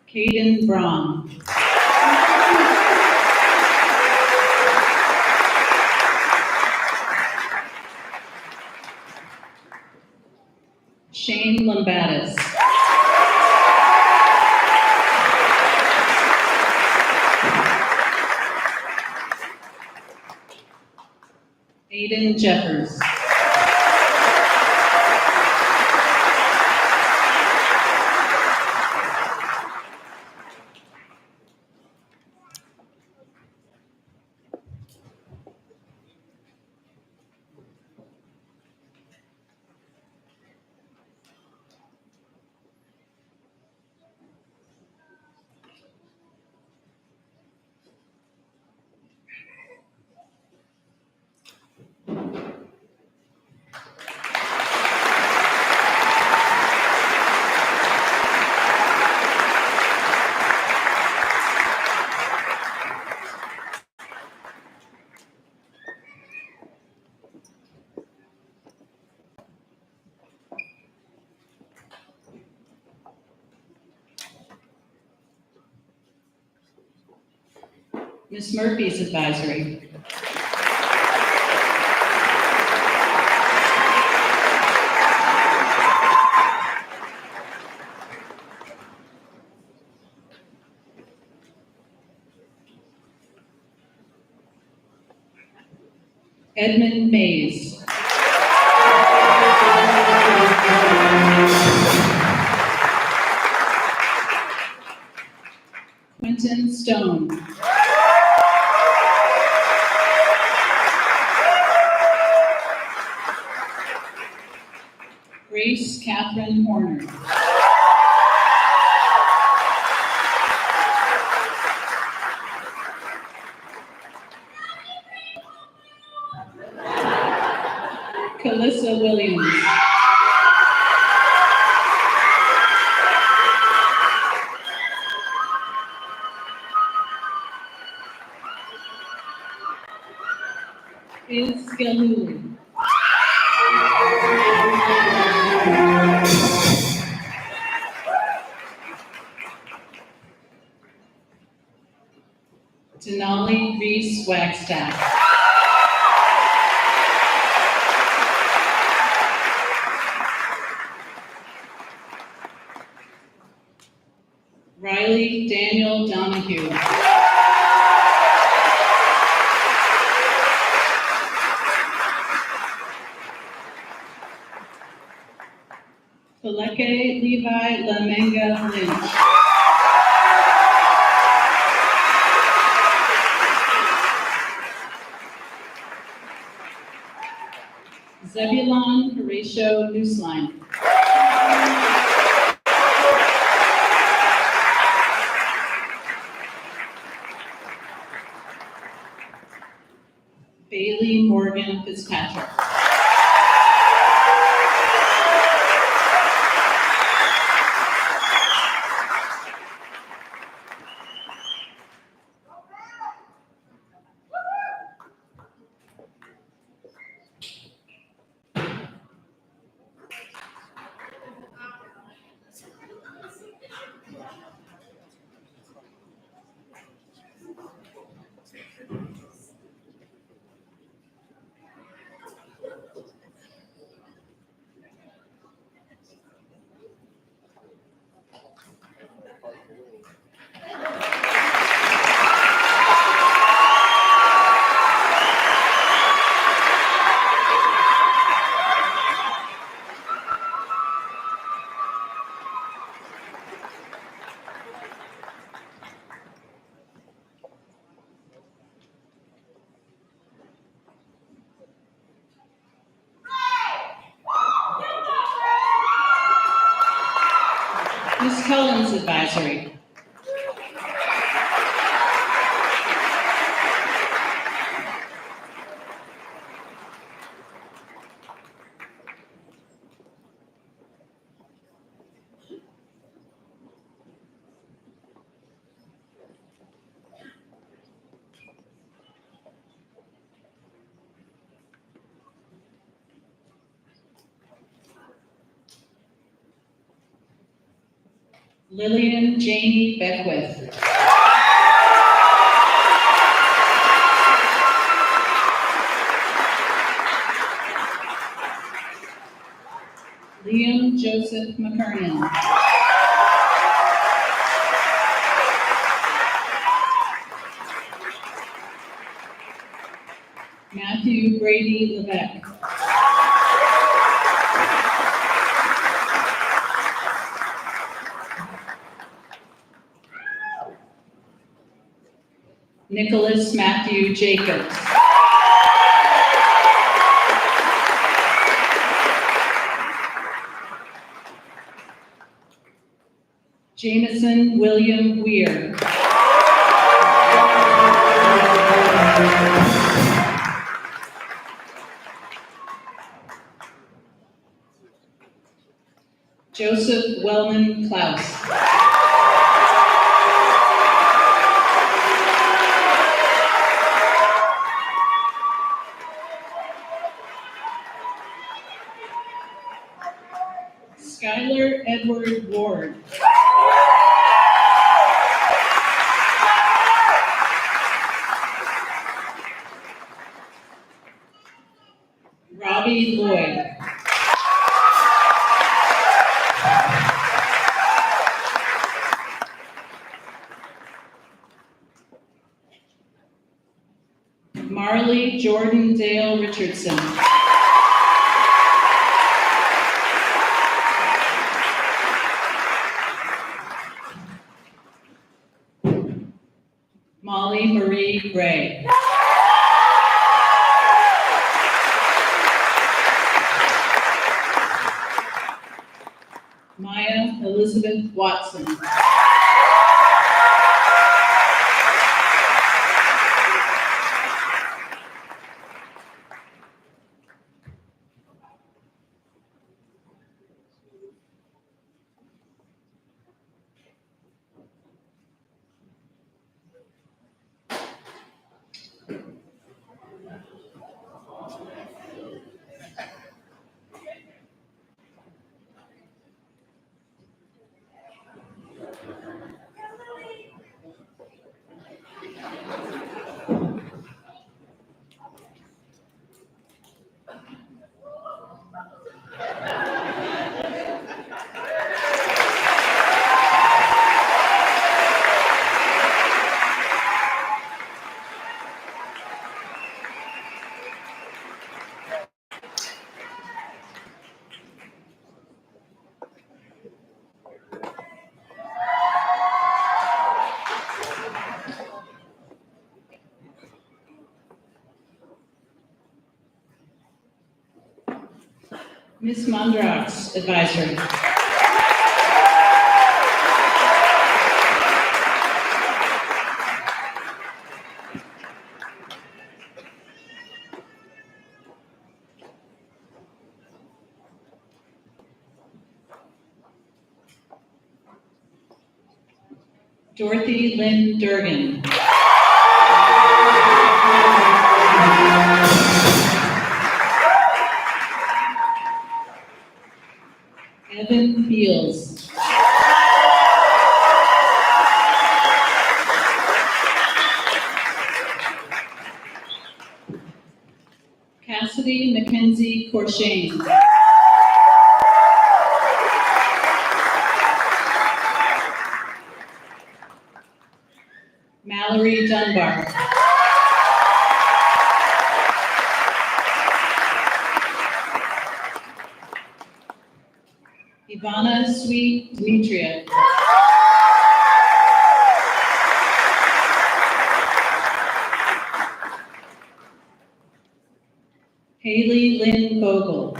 Caden Braun. Shane Lombatis. Aiden Jeffers. Ms. Murphy's advisory. Edmund Mays. Quentin Stone. Grace Catherine Horner. Calissa Williams. Is Galuli. Denali Reese Wagstaff. Riley Daniel Donahue. Faleke Levi Lamenga Lynch. Zebulon Horatio Newsline. Bailey Morgan Fitzpatrick. Ms. Cullen's advisory. Lillian Janie Beckwith. Liam Joseph McKernan. Matthew Brady Levesque. Nicholas Matthew Jacobs. Jameson William Weir. Joseph Wellman Klaus. Skylar Edward Ward. Marley Jordan Dale Richardson. Molly Marie Gray. Maya Elizabeth Watson. Ms. Mondrox, advisory. Dorothy Lynn Durgan. Evan Beals. Cassidy Mackenzie Corshane. Mallory Dunbar. Ivana Sweet Demetria. Haley Lynn Vogel.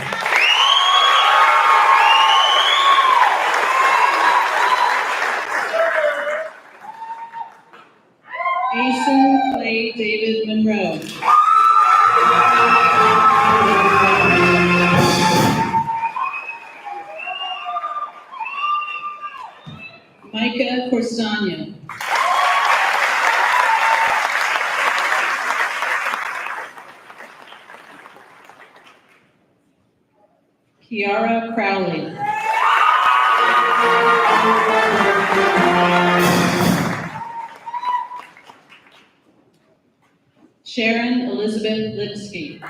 Asen Clay David Monroe. Micah Corsania. Kiara Crowley. Sharon Elizabeth Lipsky.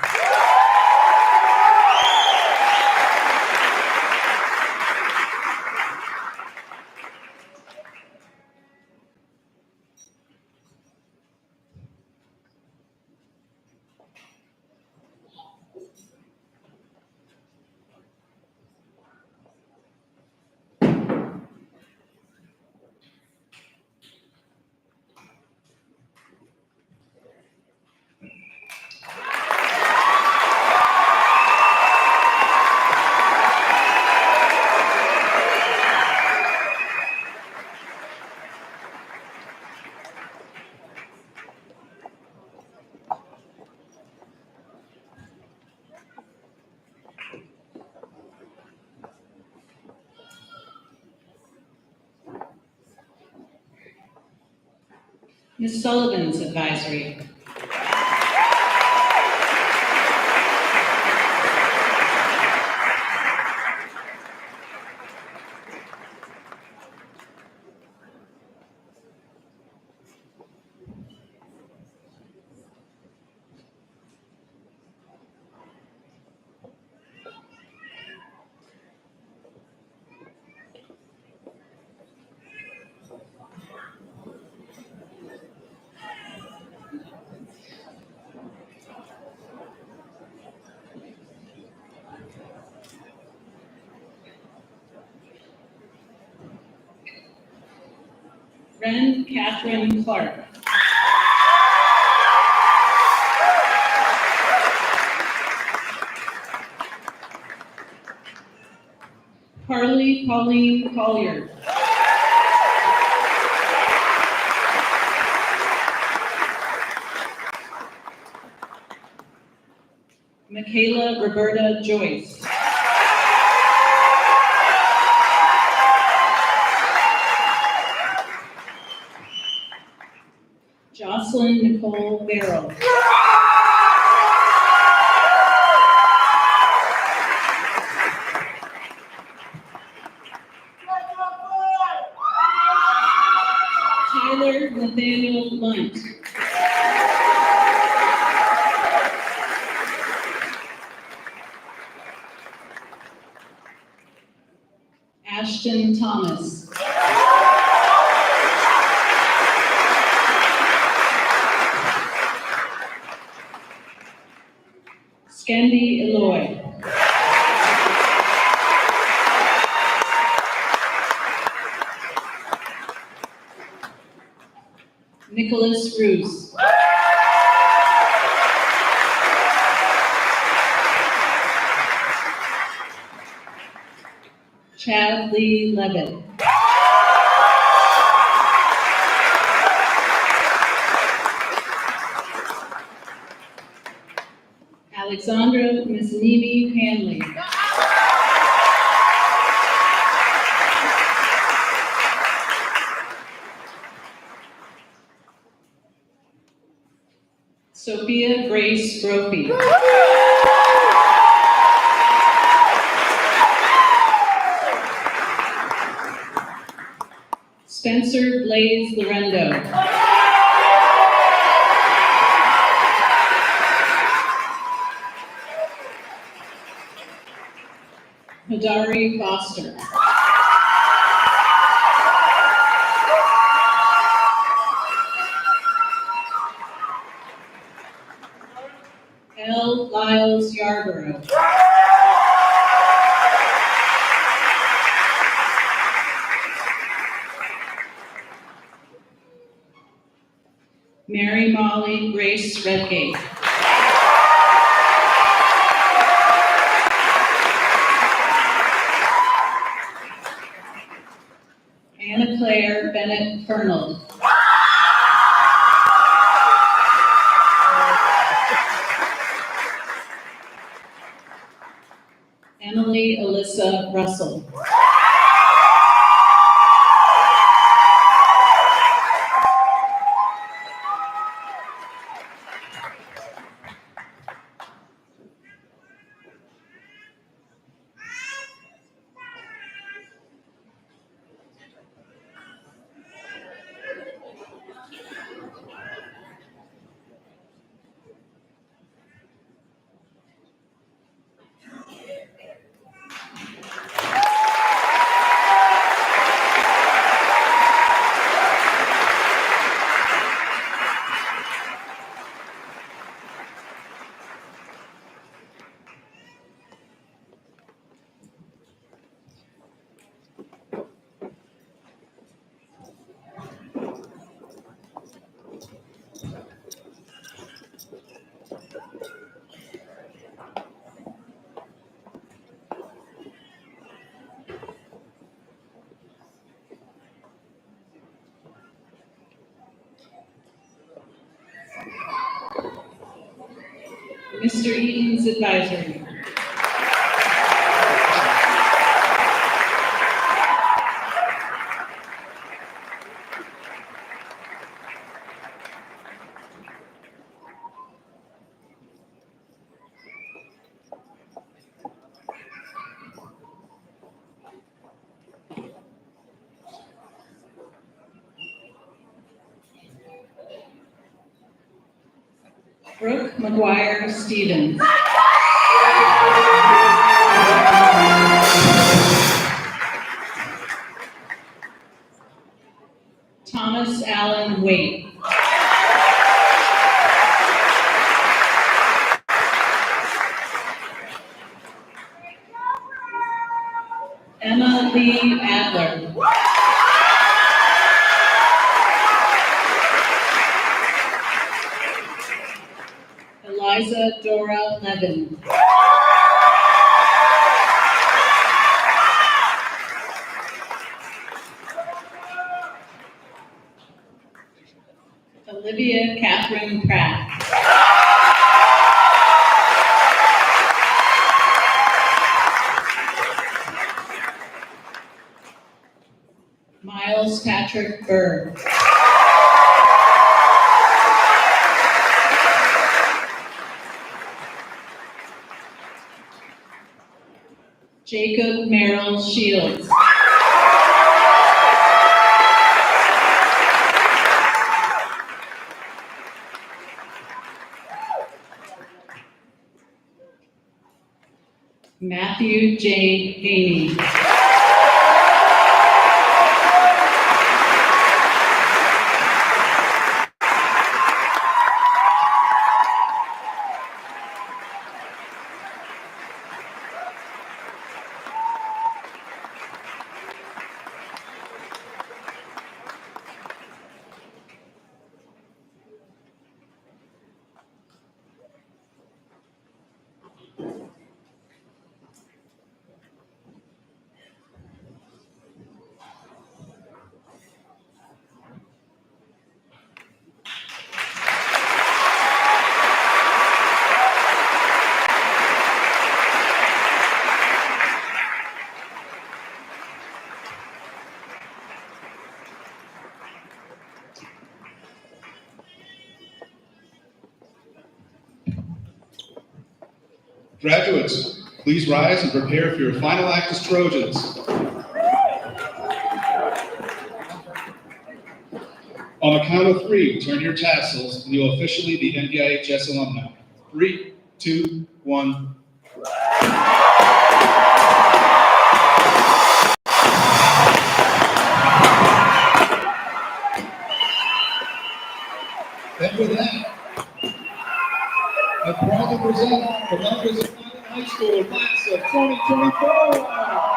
Ms. Sullivan's advisory. Ren Catherine Clark. Carly Pauline Collier. Michaela Roberta Joyce. Jocelyn Nicole Barrow. Tyler Nathaniel Lunt. Ashton Thomas. Skendi Eloy. Nicholas Roos. Chad Lee Levitt. Alexandra Misnimi Hanley. Sophia Grace Brophy. Spencer Blaze Lorendo. Hadari Foster. L. Lyles Yarborough. Mary Molly Grace Redgate. Anna Claire Bennett Fernald. Emily Alyssa Russell. Mr. Eaton's advisory. Brooke McGuire Stevens. Thomas Allen Waite. Emma Lee Adler. Eliza Dora Levin. Olivia Catherine Pratt. Miles Patrick Burr. Jacob Merrill Shields. Matthew J. Haney. Graduates, please rise and prepare for your final act as Trojans. On the count of 3, turn your tassels and you'll officially be NDIHS alumni. 3, 2, 1. And with that, I proudly present the members of Mountain High School class of 2024.